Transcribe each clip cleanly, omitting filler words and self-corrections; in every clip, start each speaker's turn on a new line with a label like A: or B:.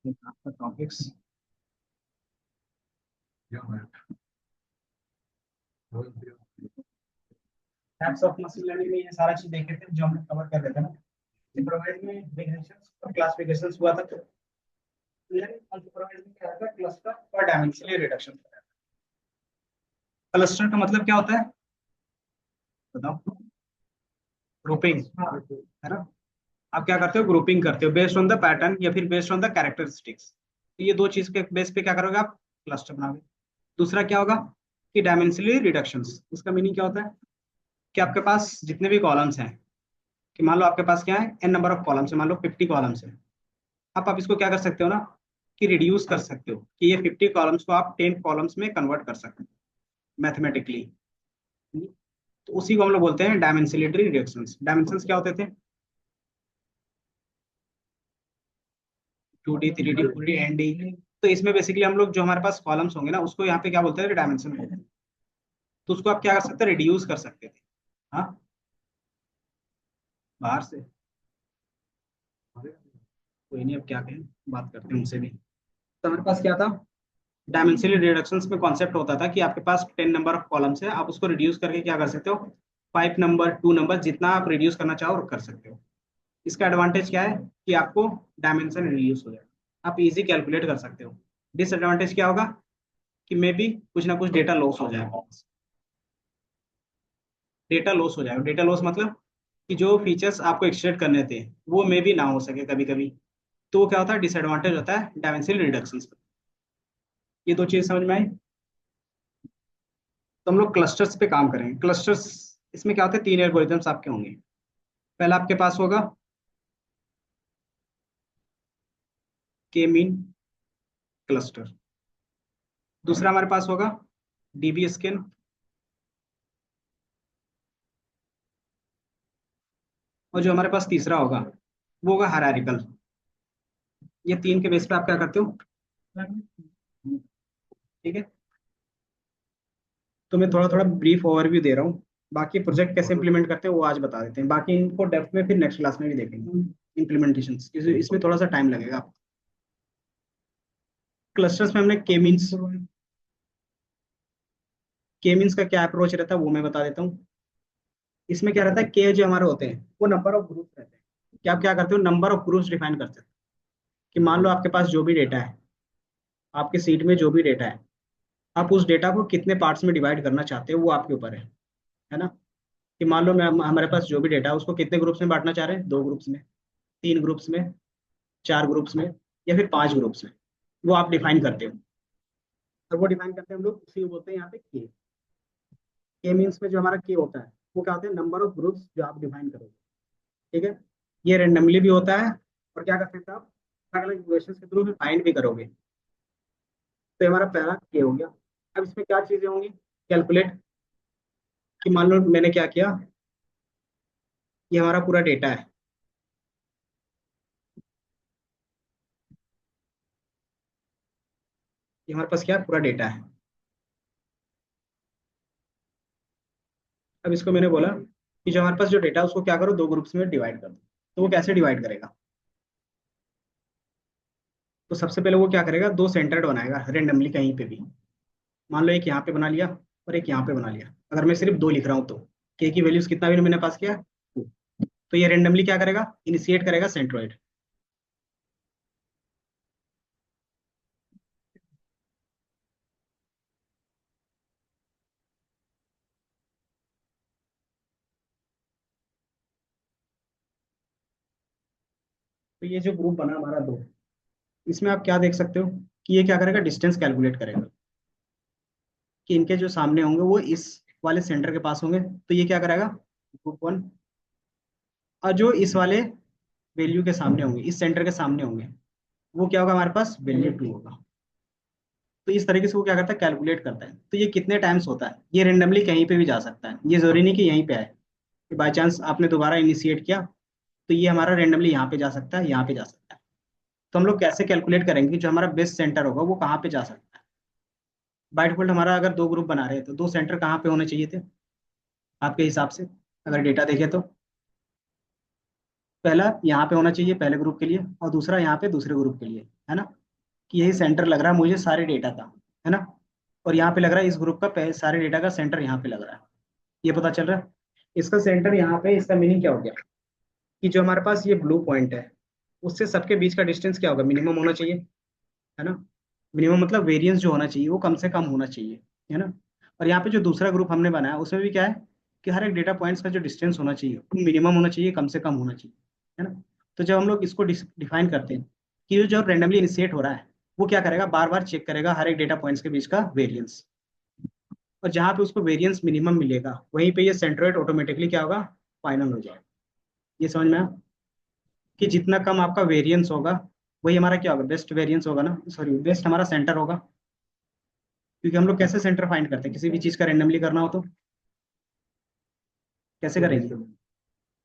A: आपका topics types of machine learning में ये सारा चीज देखे थे जो हम कवर कर रहे थे ना। सुपरवाइज में डिफरेंशियल्स और क्लासिफिकेशंस हुआ था। अनसुपरवाइज में क्या था, क्लस्टर और डायमेंशनल रिडक्शन। क्लस्टर का मतलब क्या होता है बताओ? ग्रुपिंग है ना। आप क्या करते हो, ग्रुपिंग करते हो बेस्ड ऑन द पैटर्न या फिर बेस्ड ऑन द कैरेक्टरिस्टिक्स। तो ये दो चीज के बेस पे क्या करोगे आप, क्लस्टर बनाओगे। दूसरा क्या होगा कि डायमेंशनली रिडक्शंस। इसका मीनिंग क्या होता है कि आपके पास जितने भी कॉलम्स हैं, कि मान लो आपके पास क्या है, एन नंबर ऑफ कॉलम्स है, मान लो 50 कॉलम्स है। आप इसको क्या कर सकते हो ना, कि रिड्यूस कर सकते हो, कि ये 50 कॉलम्स को आप 10 कॉलम्स में कन्वर्ट कर सकते हो मैथमेटिकली। तो उसी को हम लोग बोलते हैं डायमेंशनलिटी रिडक्शंस। डायमेंशंस क्या होते थे, 2D 3D 4D ND। तो इसमें बेसिकली हम लोग जो हमारे पास कॉलम्स होंगे ना, उसको यहाँ पे क्या बोलते हैं, डायमेंशन बोलते हैं। तो उसको आप क्या कर सकते हैं, रिड्यूस कर सकते थे। हाँ, बाहर से कोई नहीं, अब क्या कहें, बात करते हैं उनसे भी। तो हमारे पास क्या था, डायमेंशनल रिडक्शंस में कॉन्सेप्ट होता था कि आपके पास 10 नंबर ऑफ कॉलम्स है, आप उसको रिड्यूस करके क्या कर सकते हो, 5 नंबर 2 नंबर जितना आप रिड्यूस करना चाहो कर सकते हो। इसका एडवांटेज क्या है कि आपको डायमेंशन रिड्यूस हो जाएगा, आप इजी कैलकुलेट कर सकते हो। डिसएडवांटेज क्या होगा कि मे बी कुछ ना कुछ डेटा लॉस हो जाएगा। डेटा लॉस हो जाएगा, डेटा लॉस मतलब कि जो फीचर्स आपको एक्सट्रैक्ट करने थे वो मे बी ना हो सके कभी कभी। तो वो क्या होता है, डिसएडवांटेज होता है डायमेंशनल रिडक्शन। ये दो चीज समझ में आई। तो हम लोग क्लस्टर्स पे काम करेंगे। क्लस्टर्स इसमें क्या होते हैं, तीन एल्गोरिथम्स आपके होंगे। पहला आपके पास होगा के मीन क्लस्टर। दूसरा हमारे पास होगा डीबी स्कैन। और जो हमारे पास तीसरा होगा वो होगा हायरार्किकल। ये तीन के बेस पे आप क्या करते हो, ठीक है। तो मैं थोड़ा थोड़ा ब्रीफ ओवरव्यू दे रहा हूँ। बाकी प्रोजेक्ट कैसे इंप्लीमेंट करते हैं वो आज बता देते हैं, बाकी इनको डेप्थ में फिर नेक्स्ट क्लास में भी देखेंगे इम्प्लीमेंटेशन। इसमें थोड़ा सा टाइम लगेगा। क्लस्टर्स में हमने के मीन्स का क्या अप्रोच रहता है वो मैं बता देता हूँ। इसमें क्या रहता है, के जो हमारे होते हैं वो नंबर ऑफ ग्रुप्स रहते हैं। कि आप क्या करते हो, नंबर ऑफ ग्रुप्स डिफाइन करते हो। कि मान लो आपके पास जो भी डेटा है, आपके सीट में जो भी डेटा है, आप उस डेटा को कितने पार्ट्स में डिवाइड करना चाहते हो वो आपके ऊपर है ना। कि मान लो मैं हमारे पास जो भी डेटा है उसको कितने ग्रुप्स में बांटना चाह रहे हैं, 2 ग्रुप्स में, 3 ग्रुप्स में, 4 ग्रुप्स में, या फिर 5 ग्रुप्स में। वो आप डिफाइन करते हो। और वो डिफाइन करते हैं हम लोग, उसी को बोलते हैं यहाँ पे के मीन्स में जो हमारा के होता है वो क्या होता है, नंबर ऑफ ग्रुप्स जो आप डिफाइन करोगे। ठीक है। ये रेंडमली भी होता है, और क्या कर सकते हैं आप, अलग अलग इक्वेशंस के थ्रू फाइंड भी करोगे। तो ये हमारा पहला के हो गया। अब इसमें क्या चीजें होंगी, कैलकुलेट। कि मान लो मैंने क्या किया, ये हमारा पूरा डेटा है। ये हमारे पास क्या है, पूरा डेटा है। अब इसको मैंने बोला कि जो हमारे पास जो डेटा है उसको क्या करो, 2 ग्रुप्स में डिवाइड कर दो। तो वो कैसे डिवाइड करेगा, तो सबसे पहले वो क्या करेगा, 2 सेंटर्ड बनाएगा रेंडमली कहीं पे भी। मान लो एक यहाँ पे बना लिया और एक यहाँ पे बना लिया। अगर मैं सिर्फ 2 लिख रहा हूँ तो के की वैल्यूज कितना भी मैंने पास किया 2। तो ये रेंडमली क्या करेगा, इनिशिएट करेगा सेंट्रोइड। तो ये जो ग्रुप बना हमारा 2, इसमें आप क्या देख सकते हो कि ये क्या करेगा, डिस्टेंस कैलकुलेट करेगा। कि इनके जो सामने होंगे वो इस वाले सेंटर के पास होंगे, तो ये क्या करेगा, ग्रुप 1। और जो इस वाले वैल्यू के सामने होंगे, इस सेंटर के सामने होंगे, वो क्या होगा, हमारे पास वैल्यू 2 होगा। तो इस तरीके से वो क्या करता है, कैलकुलेट करता है। तो ये कितने टाइम्स होता है, ये रेंडमली कहीं पे भी जा सकता है, ये जरूरी नहीं कि यहीं पे आए। कि बाई चांस आपने दोबारा इनिशिएट किया तो ये हमारा रेंडमली यहाँ पे जा सकता है, यहाँ पे जा सकता है। तो हम लोग कैसे कैलकुलेट करेंगे कि जो हमारा बेस्ट सेंटर होगा वो कहाँ पे जा सकता है। बाय डिफॉल्ट हमारा अगर 2 ग्रुप बना रहे हैं तो 2 सेंटर कहाँ पे होने चाहिए थे आपके हिसाब से, अगर डेटा देखे तो। पहला यहाँ पे होना चाहिए पहले ग्रुप के लिए, और दूसरा यहाँ पे दूसरे ग्रुप के लिए, है ना। कि यही सेंटर लग रहा है मुझे सारे डेटा का, है ना। और यहाँ पे लग रहा है इस ग्रुप का सारे डेटा का सेंटर यहाँ पे लग रहा है। ये पता चल रहा है। इसका सेंटर यहाँ पे, इसका मीनिंग क्या हो गया कि जो हमारे पास ये ब्लू पॉइंट है उससे सबके बीच का डिस्टेंस क्या होगा, मिनिमम होना चाहिए, है ना। मिनिमम मतलब वेरिएंस जो होना चाहिए वो कम से कम होना चाहिए, है ना। और यहाँ पे जो दूसरा ग्रुप हमने बनाया उसमें भी क्या है कि हर एक डेटा पॉइंट्स का जो डिस्टेंस होना चाहिए वो मिनिमम होना चाहिए, कम से कम होना चाहिए, है ना। तो जब हम लोग इसको डिफाइन करते हैं कि ये जो रेंडमली इनिशिएट हो रहा है वो क्या करेगा, बार बार चेक करेगा हर एक डेटा पॉइंट्स के बीच का वेरिएंस, और जहाँ पे उसको वेरिएंस मिनिमम मिलेगा वहीं पे ये सेंट्रोइड ऑटोमेटिकली क्या होगा, फाइनल हो जाएगा। ये समझ में आया कि जितना कम आपका वेरिएंस होगा वही हमारा क्या होगा, बेस्ट वेरिएंस होगा ना, सॉरी बेस्ट हमारा सेंटर होगा। क्योंकि हम लोग कैसे सेंटर फाइंड करते हैं किसी भी चीज का रेंडमली करना हो तो कैसे करेंगे।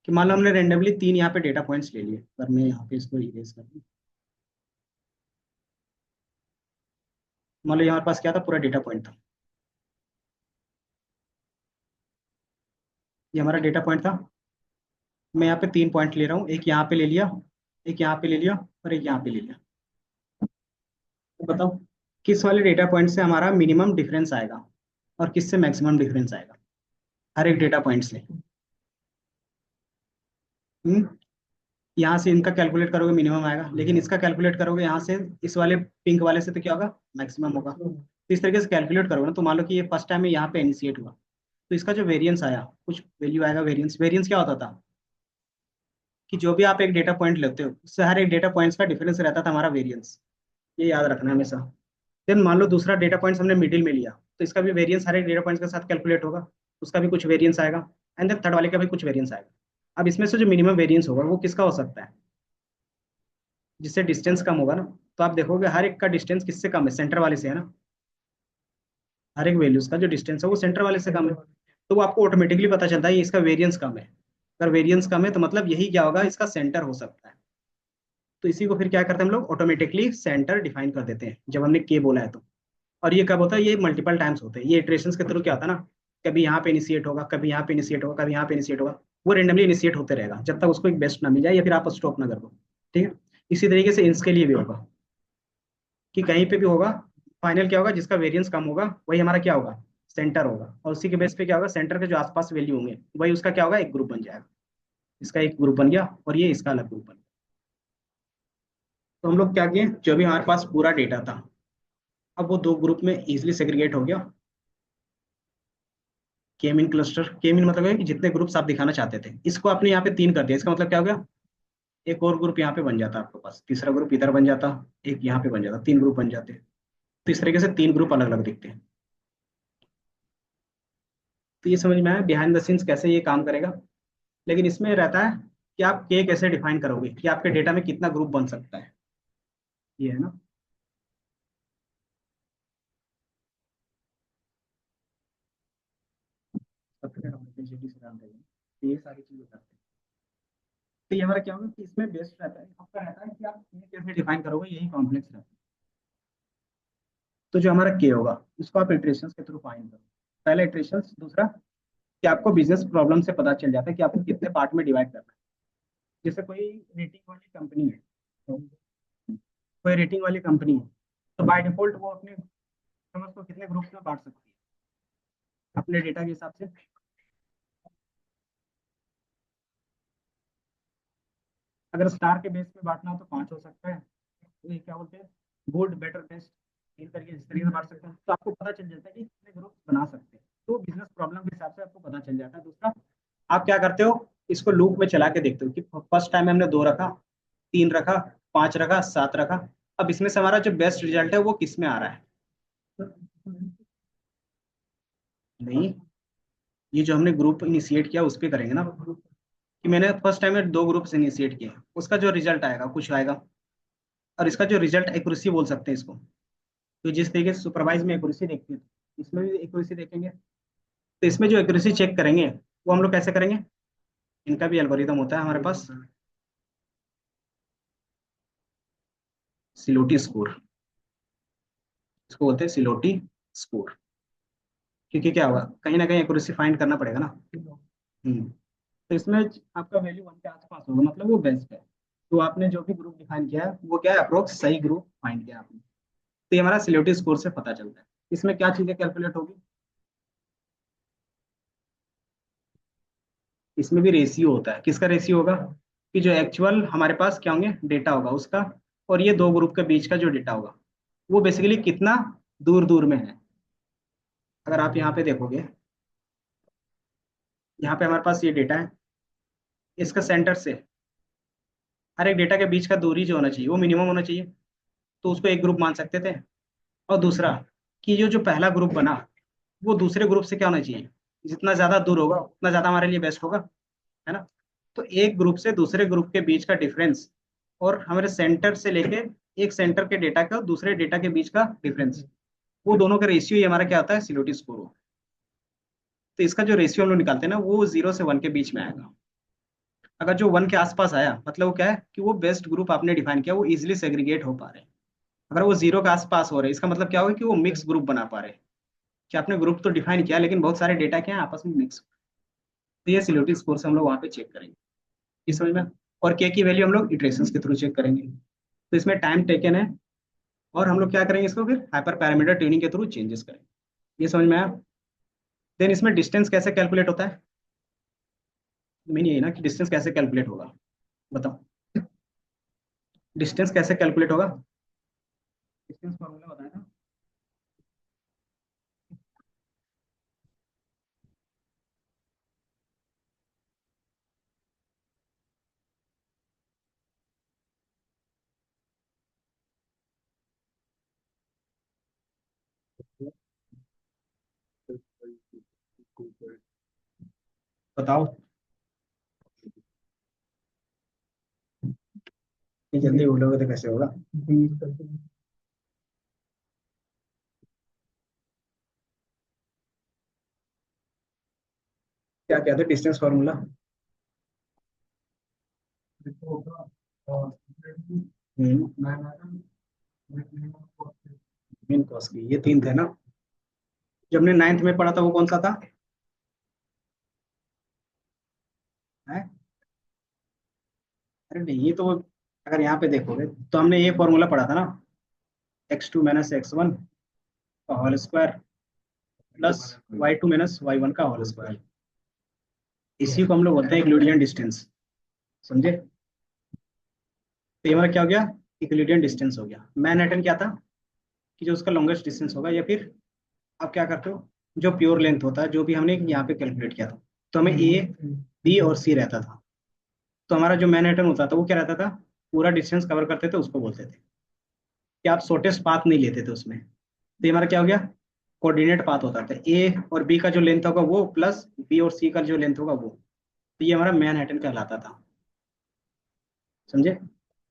A: कि मान लो हमने रेंडमली 3 यहाँ पे डेटा पॉइंट्स ले लिए, पर मैं यहाँ पे इसको इरेज कर दूं। मान लो ये हमारे पास क्या था, पूरा डेटा पॉइंट था, ये हमारा डेटा पॉइंट था। मैं यहाँ पे 3 पॉइंट ले रहा हूँ, एक यहाँ पे ले लिया, एक यहाँ पे ले लिया, और एक यहाँ पे ले लिया। तो बताओ किस वाले डेटा पॉइंट से हमारा मिनिमम डिफरेंस आएगा और किससे मैक्सिमम डिफरेंस आएगा, हर एक डेटा पॉइंट से। हम्म यहाँ से इनका कैलकुलेट करोगे मिनिमम आएगा, लेकिन इसका कैलकुलेट करोगे यहाँ से इस वाले पिंक वाले से तो क्या होगा, मैक्सिमम होगा। तो इस तरीके से कैलकुलेट करोगे ना, तो मान लो कि ये फर्स्ट टाइम में यहाँ पे इनिशिएट हुआ, तो इसका जो वेरिएंस आया कुछ वैल्यू आएगा। वेरिएंस वेरिएंस क्या होता था कि जो भी आप एक डेटा पॉइंट लेते हो उससे हर एक डेटा पॉइंट्स का डिफरेंस रहता था हमारा वेरिएंस। ये याद रखना हमेशा। देन मान लो दूसरा डेटा पॉइंट्स हमने मिडिल में लिया, तो इसका भी वेरिएंस हर एक डेटा पॉइंट्स के साथ कैलकुलेट होगा, उसका भी कुछ वेरिएंस आएगा। एंड देन थर्ड वाले का भी कुछ वेरिएंस आएगा। अब इसमें से जो मिनिमम वेरिएंस होगा वो किसका हो सकता है, जिससे डिस्टेंस कम होगा ना। तो आप देखोगे हर एक का डिस्टेंस किससे कम है, सेंटर वाले से, है ना। हर एक वैल्यूज का जो डिस्टेंस है वो सेंटर वाले से कम है। तो वो आपको ऑटोमेटिकली पता चलता है ये इसका वेरिएंस कम है। अगर वेरिएंस कम है तो मतलब यही क्या होगा, इसका सेंटर हो सकता है। तो इसी को फिर क्या करते हैं हम लोग, ऑटोमेटिकली सेंटर डिफाइन कर देते हैं जब हमने के बोला है तो। और ये कब होता है, ये मल्टीपल टाइम्स होते हैं, ये इटरेशंस के थ्रू क्या होता है ना, कभी यहाँ पे इनिशिएट होगा, कभी यहाँ पे इनिशिएट होगा, कभी यहाँ पे इनिशिएट होगा। वो रेंडमली इनिशिएट होते रहेगा जब तक उसको एक बेस्ट ना मिल जाए या फिर आप स्टॉप ना कर दो। ठीक है। इसी तरीके से इसके लिए भी होगा कि कहीं पे भी होगा, फाइनल क्या होगा, जिसका वेरिएंस कम होगा वही हमारा क्या होगा, सेंटर होगा। और उसी के बेस पे क्या होगा, सेंटर के जो आसपास वैल्यू होंगे वही उसका क्या होगा, एक ग्रुप बन जाएगा। इसका एक ग्रुप बन गया और ये इसका अलग ग्रुप बन गया। तो हम लोग क्या किए, जो भी हमारे पास पूरा डेटा था अब वो दो ग्रुप में इजिली सेग्रीगेट हो गया। के मीन क्लस्टर, के मीन मतलब है कि जितने ग्रुप्स आप दिखाना चाहते थे इसको आपने यहाँ पे 3 कर दिया, इसका मतलब क्या हो गया, एक और ग्रुप यहाँ पे बन जाता आपके पास, तीसरा ग्रुप इधर बन जाता, एक यहाँ पे बन जाता, 3 ग्रुप बन जाते। तो इस तरीके से 3 ग्रुप अलग अलग दिखते हैं। तो ये समझ में आया बिहाइंड द सीन्स कैसे ये काम करेगा। लेकिन इसमें रहता है कि आप के कैसे डिफाइन करोगे कि आपके डेटा में कितना ग्रुप बन सकता है, ये है ना। सबसे कम्प्लीकेटेड से काम करेंगे तो ये सारी चीजें करते हैं। तो ये हमारा क्या होगा कि इसमें बेस्ट रहता है, आपका रहता है कि आप के कैसे डिफाइन करोगे, यही कॉम्प्लेक्स रहता है। तो जो हमारा के होगा उसको आप इटरेशंस के थ्रू फाइंड करो। पहला इटरेशन, दूसरा कि आपको बिजनेस प्रॉब्लम से पता चल जाता है कि आपको कितने पार्ट में डिवाइड करना है। जैसे कोई रेटिंग वाली कंपनी है, तो कोई रेटिंग वाली कंपनी है तो बाय डिफॉल्ट वो अपने कस्टमर्स को कितने ग्रुप्स में बांट सकती है अपने डेटा के हिसाब से। अगर स्टार के बेस पे बांटना हो तो 5 हो सकता है। तो ये क्या बोलते हैं, गुड बेटर बेस्ट, इन तरीके जिस तरीके से बांट सकते हैं तो आपको पता चल जाता है कि कितने ग्रुप बना सकते हैं। तो बिजनेस प्रॉब्लम के हिसाब से आपको पता चल जाता है। दूसरा, आप क्या करते हो, इसको लूप में चला के देखते हो कि फर्स्ट टाइम में हमने 2 रखा, 3 रखा, 5 रखा, 7 रखा। अब इसमें से हमारा जो बेस्ट रिजल्ट है वो किस में आ रहा है। नहीं, ये जो हमने ग्रुप इनिशिएट किया उस पर करेंगे ना, कि मैंने फर्स्ट टाइम में 2 ग्रुप्स इनिशिएट किए, उसका जो रिजल्ट आएगा कुछ आएगा। और इसका जो रिजल्ट एक्यूरेसी बोल सकते हैं इसको। तो जिस तरीके से सुपरवाइज में एक्यूरेसी देखते हैं इसमें भी एक्यूरेसी देखेंगे। तो इसमें जो एक्यूरेसी चेक करेंगे वो हम लोग कैसे करेंगे, इनका भी एल्गोरिदम होता है हमारे पास, सिलोटी स्कोर। इसको बोलते हैं सिलोटी स्कोर। क्योंकि क्या होगा, कहीं ना कहीं एक्यूरेसी फाइंड करना पड़ेगा ना। हम्म तो इसमें आपका वैल्यू 1 के आसपास होगा, मतलब वो बेस्ट है। तो आपने जो भी ग्रुप डिफाइन किया है वो क्या है, अप्रोक्स सही ग्रुप फाइंड किया आपने। तो ये हमारा सिलोटी स्कोर से पता चलता है। इसमें क्या चीजें कैलकुलेट होगी, इसमें भी रेशियो होता है। किसका रेशियो होगा, कि जो एक्चुअल हमारे पास क्या होंगे डेटा होगा उसका, और ये दो ग्रुप के बीच का जो डेटा होगा वो बेसिकली कितना दूर दूर में है। अगर आप यहाँ पे देखोगे, यहाँ पे हमारे पास ये डेटा है, इसका सेंटर से हर एक डेटा के बीच का दूरी जो होना चाहिए वो मिनिमम होना चाहिए। तो उसको एक ग्रुप मान सकते थे। और दूसरा, कि जो जो पहला ग्रुप बना वो दूसरे ग्रुप से क्या होना चाहिए, जितना ज्यादा दूर होगा उतना ज्यादा हमारे लिए बेस्ट होगा, है ना। तो एक ग्रुप से दूसरे ग्रुप के बीच का डिफरेंस, और हमारे सेंटर से लेके एक सेंटर के डेटा का दूसरे डेटा के बीच का डिफरेंस, वो दोनों का रेशियो ही हमारा क्या होता है, सिलोटी स्कोर। तो इसका जो रेशियो हम लोग निकालते हैं ना वो 0 से 1 के बीच में आएगा। अगर जो 1 के आसपास आया मतलब वो क्या है, कि वो बेस्ट ग्रुप आपने डिफाइन किया वो इजिली सेग्रीगेट हो पा रहे हैं। अगर वो 0 के आसपास हो रहे हैं इसका मतलब क्या होगा, कि वो मिक्स ग्रुप बना पा रहे हैं। कि आपने ग्रुप तो डिफाइन किया लेकिन बहुत सारे डेटा क्या है आपस में मिक्स। तो ये सिलोटी स्कोर से हम लोग वहाँ पे चेक करेंगे, इस समझ में। और के की वैल्यू हम लोग इटरेशंस के थ्रू चेक करेंगे। तो इसमें टाइम टेकन है, और हम लोग क्या करेंगे इसको फिर हाइपर पैरामीटर ट्यूनिंग के थ्रू चेंजेस करेंगे। ये समझ में आया। देन इसमें डिस्टेंस कैसे कैलकुलेट होता है, मेन यही ना कि डिस्टेंस कैसे कैलकुलेट होगा, बताओ। डिस्टेंस कैसे कैलकुलेट होगा, डिस्टेंस फॉर्मूला बताया ना। बताओ, ये जल्दी बोलोगे तो कैसे होगा। क्या कहते हैं डिस्टेंस फॉर्मूला। मीन कॉस की ये तीन थे ना। जब हमने नाइन्थ में पढ़ा था वो कौन सा था, है? अरे नहीं, ये तो अगर यहाँ पे देखोगे तो हमने ये फॉर्मूला पढ़ा था ना, x2 - x1 का whole square plus y2 - y1 का होल स्क्वायर। इसी को हम लोग बोलते हैं यूक्लिडियन डिस्टेंस, समझे। तो ये हमारा क्या हो गया, यूक्लिडियन डिस्टेंस हो गया। मैनहट्टन क्या था, कि जो उसका लॉन्गेस्ट डिस्टेंस होगा, या फिर आप क्या करते हो, जो प्योर लेंथ होता है जो भी हमने यहाँ पे कैलकुलेट किया था, तो हमें ए बी और सी रहता था। तो हमारा जो मैनहट्टन होता था वो क्या रहता था, पूरा डिस्टेंस कवर करते थे उसको बोलते थे। कि आप शॉर्टेस्ट पाथ नहीं लेते थे उसमें। तो ये हमारा क्या हो गया, कोऑर्डिनेट पाथ होता था। ए और बी का जो लेंथ होगा वो प्लस बी और सी का जो लेंथ होगा वो। तो ये हमारा मैनहट्टन कहलाता था, समझे।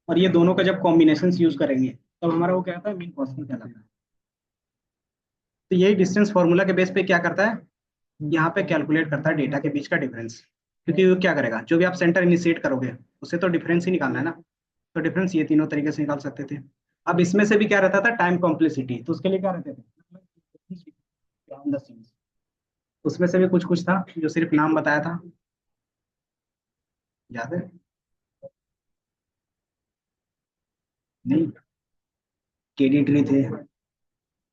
A: और ये दोनों का जब कॉम्बिनेशन यूज करेंगे तब हमारा वो क्या होता है, मीन कॉस्टिंग कहलाता है। तो यही डिस्टेंस फॉर्मूला के बेस पे क्या करता है, यहाँ पे कैलकुलेट करता है डेटा के बीच का डिफरेंस। क्योंकि वो क्या करेगा, जो भी आप सेंटर इनिशिएट करोगे उससे तो डिफरेंस ही निकालना है ना। तो डिफरेंस ये तीनों तरीके से निकाल सकते थे। अब इसमें से भी क्या रहता था, टाइम कॉम्प्लेक्सिटी, तो उसके लिए क्या रहते थे, behind the scenes। उसमें से भी कुछ कुछ था जो सिर्फ नाम बताया था, याद है। नहीं, केडी ट्री थे,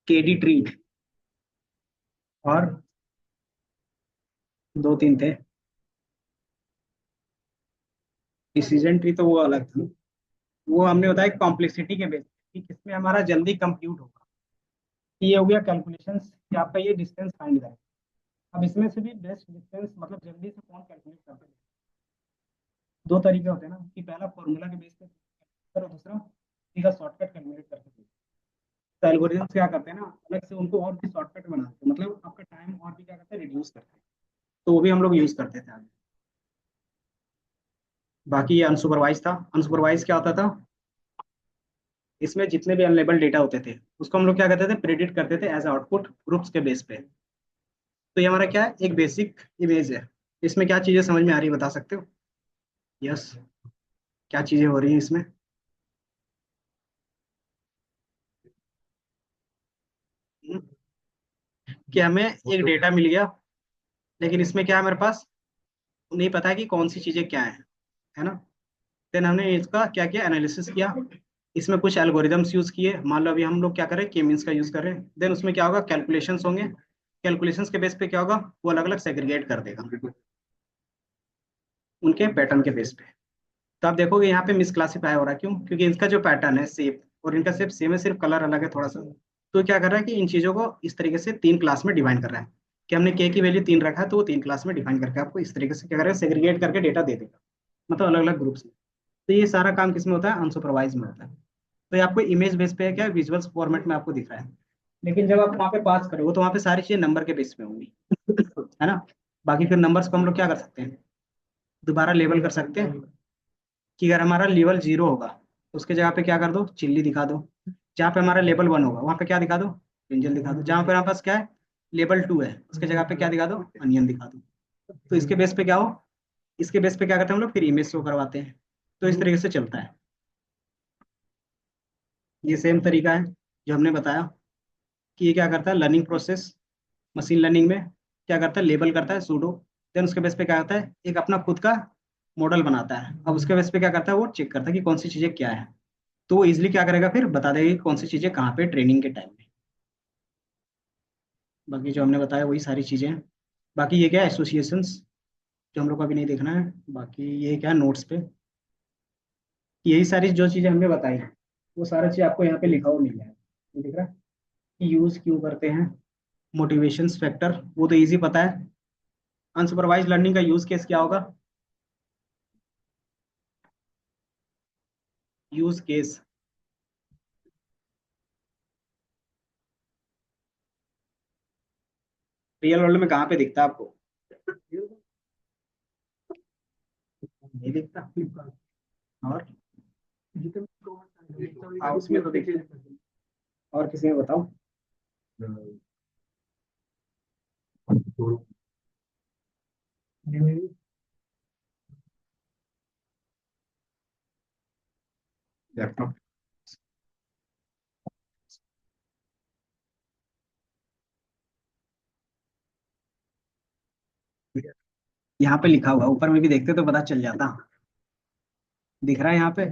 A: केडी ट्री, और दो तीन थे। डिसीजन ट्री तो वो अलग था। वो हमने बताया कॉम्प्लेक्सिटी के बेस पे, कि किसमें हमारा जल्दी कंप्यूट होगा। ये हो गया कैलकुलेशन कि आपका ये डिस्टेंस फाइंड करें। अब इसमें से भी बेस्ट डिस्टेंस मतलब जल्दी से कौन कैलकुलेट करते हैं, दो तरीके होते हैं ना, कि पहला फॉर्मूला के बेस पे करो, दूसरा सीधा शॉर्टकट कैलकुलेट करके। तो एल्गोरिथम क्या करते हैं ना, अलग से उनको और भी शॉर्टकट बना देते हैं, मतलब आपका टाइम और भी क्या करते हैं, रिड्यूस करते हैं। तो वो भी हम लोग यूज करते थे आगे। बाकी ये अनसुपरवाइज था। अनसुपरवाइज क्या होता था, इसमें जितने भी अनलेबल डेटा होते थे उसको हम लोग क्या करते थे, प्रेडिक्ट करते थे एज आउटपुट ग्रुप्स के बेस पे। तो ये हमारा क्या है, एक बेसिक इमेज है। इसमें क्या चीजें समझ में आ रही है बता सकते हो। यस, क्या चीजें हो रही हैं इसमें। हम्म, कि हमें एक डेटा मिल गया, लेकिन इसमें क्या है हमारे पास, नहीं पता है कि कौन सी चीजें क्या है ना। देन हमने इसका क्या किया, एनालिसिस किया। इसमें कुछ एल्गोरिदम्स यूज किए। मान लो अभी हम लोग क्या कर रहे हैं, के मींस का यूज कर रहे हैं। देन उसमें क्या होगा, कैलकुलेशंस होंगे। कैलकुलेशंस के बेस पे क्या होगा, वो अलग अलग सेग्रीगेट कर देगा उनके पैटर्न के बेस पे। तो आप देखोगे यहाँ पे मिसक्लासीफाई हो रहा है, क्यों? क्योंकि इनका जो पैटर्न है सेप और इनका सेप सेम है, सिर्फ कलर अलग है थोड़ा सा। तो क्या कर रहा है कि इन चीजों को इस तरीके से तीन क्लास में डिवाइड कर रहा है। कि हमने के की वैल्यू तीन रखा है, तो वो तीन क्लास में डिफाइन करके आपको इस तरीके से क्या करेगा, सेग्रीगेट करके डेटा दे देगा, मतलब अलग अलग ग्रुप्स में। तो ये सारा काम किस में होता है, अनसुपरवाइज में होता है। तो ये आपको इमेज बेस पे है, क्या विजुअल्स फॉर्मेट में आपको दिख रहा है। लेकिन जब आप वहाँ पे पास करोगे तो वहाँ पे सारी चीजें नंबर के बेस पे होंगी है ना। बाकी फिर नंबर्स को हम लोग क्या कर सकते हैं, दोबारा लेबल कर सकते हैं। कि अगर हमारा लेवल 0 होगा तो उसके जगह पे क्या कर दो, चिल्ली दिखा दो। जहाँ पे हमारा लेवल 1 होगा वहाँ पे क्या दिखा दो, ब्रिंजल दिखा दो। जहाँ पे हमारे पास क्या है, लेवल 2 है, उसके जगह पे क्या दिखा दो, अनियन दिखा दो। तो इसके बेस पे क्या हो, इसके बेस पे क्या करते हैं हम लोग, फिर इमेज शो करवाते हैं। तो इस तरीके से चलता है। ये सेम तरीका है जो हमने बताया कि ये क्या करता है, लर्निंग प्रोसेस मशीन लर्निंग में क्या करता है, लेबल करता है सूडो। देन उसके बेस पे क्या करता है, एक अपना खुद का मॉडल बनाता है। अब उसके बेस पे क्या करता है, वो चेक करता है कि कौन सी चीजें क्या है। तो वो इजिली क्या करेगा, फिर बता देगा कि कौन सी चीजें कहाँ पे ट्रेनिंग के टाइम में। बाकी जो हमने बताया वही सारी चीजें हैं। बाकी ये क्या है, एसोसिएशंस, जो हम लोग को अभी नहीं देखना है। बाकी ये क्या है, नोट्स पे यही सारी जो चीजें हमने बताई हैं, वो सारा चीज आपको यहाँ पे लिखा हुआ मिल जाएगा। ये दिख रहा है कि यूज क्यों करते हैं, मोटिवेशंस फैक्टर वो तो इजी पता है। अनसुपरवाइज लर्निंग का यूज केस क्या होगा, यूज केस रियल वर्ल्ड में कहाँ पे दिखता है आपको, नहीं दिखता। और हाँ उसमें तो देखिए, और किसी में बताओ। लैपटॉप, यहाँ पे लिखा हुआ, ऊपर में भी देखते तो पता चल जाता। दिख रहा है यहाँ पे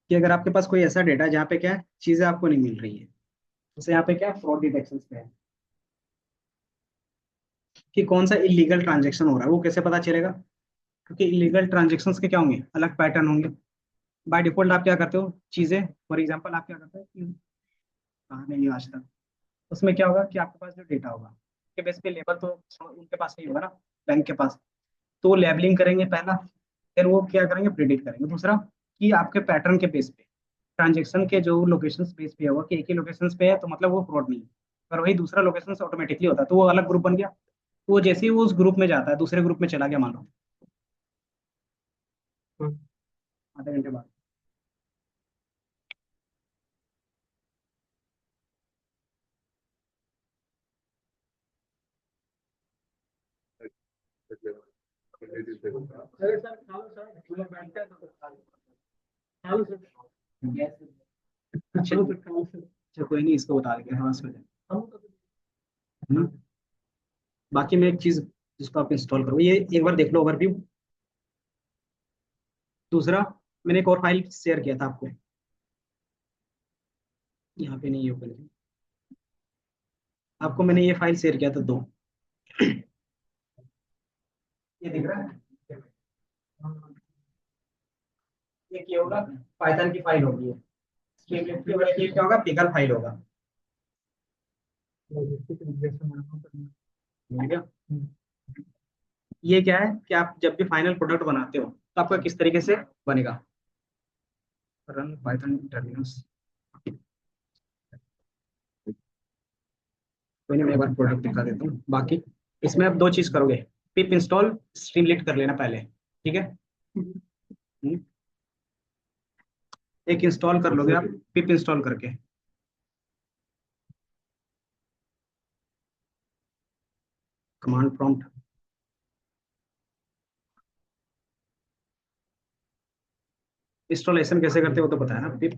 A: कि अगर आपके पास कोई ऐसा डेटा है जहाँ पे क्या है, चीजें आपको नहीं मिल रही है। जैसे यहाँ पे क्या फ्रॉड डिटेक्शन पे है कि कौन सा इलीगल ट्रांजेक्शन हो रहा है, वो कैसे पता चलेगा? क्योंकि इलीगल ट्रांजेक्शन्स के क्या होंगे, अलग पैटर्न होंगे। बाय डिफॉल्ट आप क्या करते हो चीजें, फॉर एग्जांपल आप क्या करते हो कि कहा नहीं आज तक, उसमें क्या होगा कि आपके पास जो डेटा होगा के बेस पे लेबल तो उनके पास नहीं होगा ना, बैंक के पास। तो वो लेबलिंग करेंगे पहला, फिर वो क्या करेंगे, प्रिडिक्ट करेंगे। दूसरा कि आपके पैटर्न के बेस पे, ट्रांजेक्शन के जो लोकेशन बेस पे होगा कि एक ही लोकेशन पे है तो मतलब वो फ्रॉड नहीं है। पर वही दूसरा लोकेशन से ऑटोमेटिकली होता है तो वो अलग ग्रुप बन गया। तो वो जैसे ही वो उस ग्रुप में जाता है, दूसरे ग्रुप में चला गया मान लो आधे घंटे बाद। अरे सर खाओ सर, मैं बैठते हैं तो खाओ सर। अच्छा अच्छा, कोई नहीं, इसको बता देंगे हाँ सर। हम्म। बाकी मैं एक चीज जिसको आप इंस्टॉल करो, ये एक बार देख लो ओवरव्यू। दूसरा, मैंने एक और फाइल शेयर किया था आपको, यहाँ पे नहीं है ओपन। आपको मैंने ये फाइल शेयर किया था दो, ये दिख रहा है। ये क्या होगा, पाइथन की फाइल होगी ये। स्ट्रीमलीट की वजह से क्या होगा, पिकल फाइल होगा। ठीक है। ये क्या है कि आप जब भी फाइनल प्रोडक्ट बनाते हो तो आपका किस तरीके से बनेगा, रन पाइथन टर्मिनल्स। कोई नहीं, मैं एक बार प्रोडक्ट दिखा देता हूँ। बाकी इसमें आप दो चीज करोगे, पिप इंस्टॉल स्ट्रीमलीट कर लेना पहले, ठीक है। हम्म, एक इंस्टॉल कर लोगे आप पिप इंस्टॉल करके। कमांड प्रॉम्प्ट इंस्टॉलेशन कैसे करते हो तो पता है ना, पिप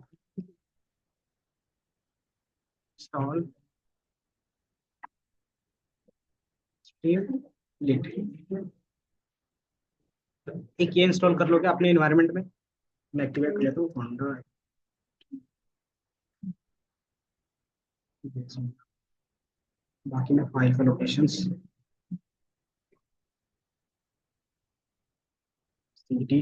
A: इंस्टॉल स्ट्रीमलीट, एक ये इंस्टॉल कर लोगे अपने इन्वायरमेंट में। मैं एक्टिवेट कर लेता हूँ फोल्डर। बाकी मैं फाइल का लोकेशंस cd,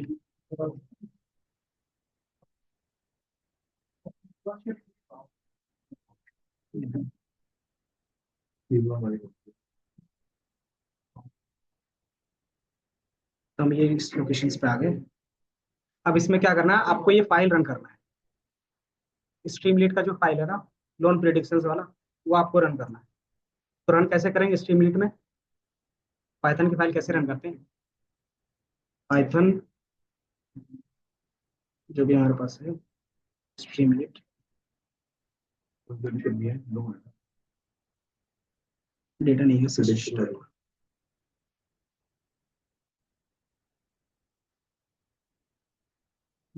A: तो हम ये इस लोकेशंस पे आ गए। अब इसमें क्या करना है, आपको ये फाइल रन करना है। स्ट्रीमलीट का जो फाइल है ना, लोन प्रिडिक्शंस वाला, वो आपको रन करना है। तो रन कैसे करेंगे स्ट्रीमलीट में, पाइथन की फाइल कैसे रन करते हैं, पाइथन जो भी हमारे पास है स्ट्रीमलीट, डेटा नहीं है सिस्टम,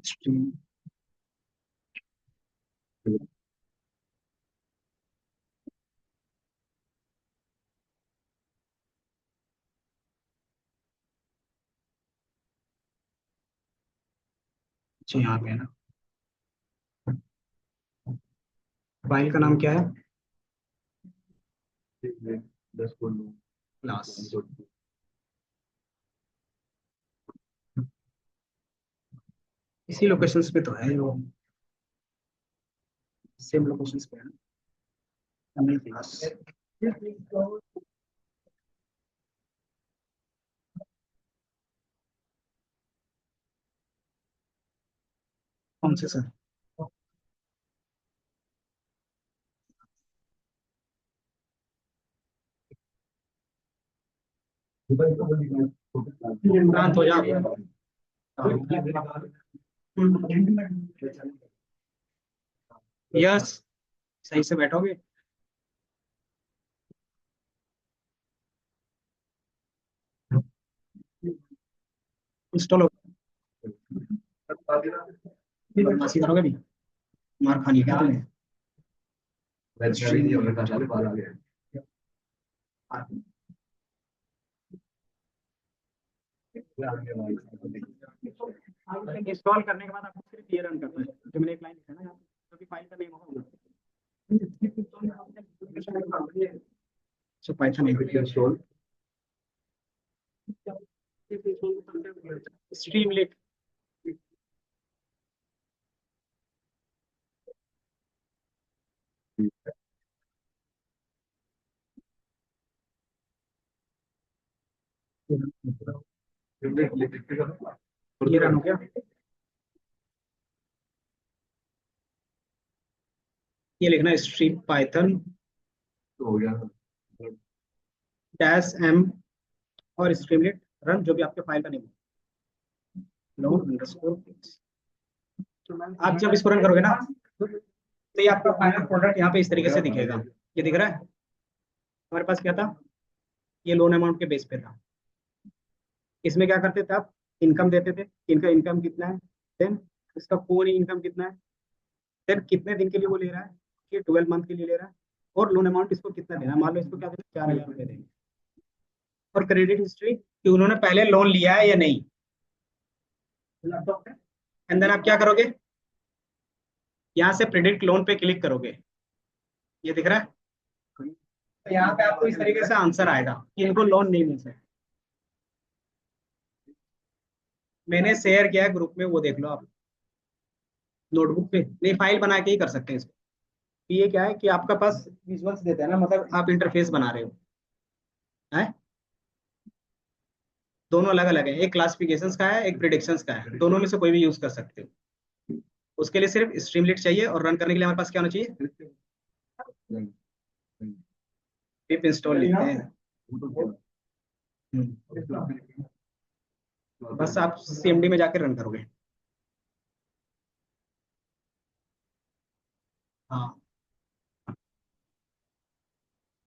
A: स्ट्रीम, अच्छा यहाँ पे है ना, फाइल का नाम क्या है, क्लास। इसी लोकेशंस पे तो है, वो सेम लोकेशंस पे है ना क्लास। कौन से सर, शांत हो जाओ। यस, सही से बैठोगे, इंस्टॉल हो, बदमाशी करोगे भी, मार खानी है क्या तुम्हें। इंस्टॉल करने के बाद आपको सिर्फ ये रन करना है, जो मैंने एक लाइन लिखा है ना यहाँ पे, जो भी फाइल का नेम होगा। सो पाइथन इंस्टॉल स्ट्रीमलेट, ये रन हो गया। ये लिखना स्ट्रीम पाइथन डैश एम और स्ट्रीमलेट रन, जो भी आपके फाइल का नेम है, लोन अंडरस्कोर। आप जब इसको रन करोगे ना, तो ये आपका फाइनल प्रोडक्ट यहाँ पे इस तरीके से दिखेगा। ये दिख रहा है, हमारे पास क्या था, ये लोन अमाउंट के बेस पे था। इसमें क्या करते थे आप, इनकम देते थे, इनका इनकम कितना है, देन इसका कोर इनकम कितना है, देन कितने दिन के लिए वो ले रहा है, कि 12 मंथ के लिए ले रहा है, और लोन अमाउंट इसको कितना देना है, मान लो इसको क्या देना, 4,000 रुपये देंगे। और क्रेडिट हिस्ट्री कि उन्होंने पहले लोन लिया है या नहीं। एंड देन आप क्या करोगे, यहाँ से प्रिडिक्ट लोन पे क्लिक करोगे, ये दिख रहा है। तो यहाँ पे आपको इस तरीके से आंसर आएगा कि इनको लोन नहीं मिल सकता। मैंने शेयर किया है ग्रुप में, वो देख लो आप, नोटबुक पे नहीं, फाइल बना के ही कर सकते हैं इसको। ये क्या है कि आपका पास विजुअल्स देते हैं ना, मतलब आप इंटरफेस बना रहे हो, है, दोनों अलग अलग है, एक क्लासिफिकेशंस का है, एक प्रिडिक्शंस का है, दोनों में से कोई भी यूज कर सकते हो। उसके लिए सिर्फ स्ट्रीमलीट चाहिए, और रन करने के लिए हमारे पास क्या होना चाहिए, पिप इंस्टॉल लिखते हैं। बस आप सीएमडी में जाकर रन करोगे। हाँ,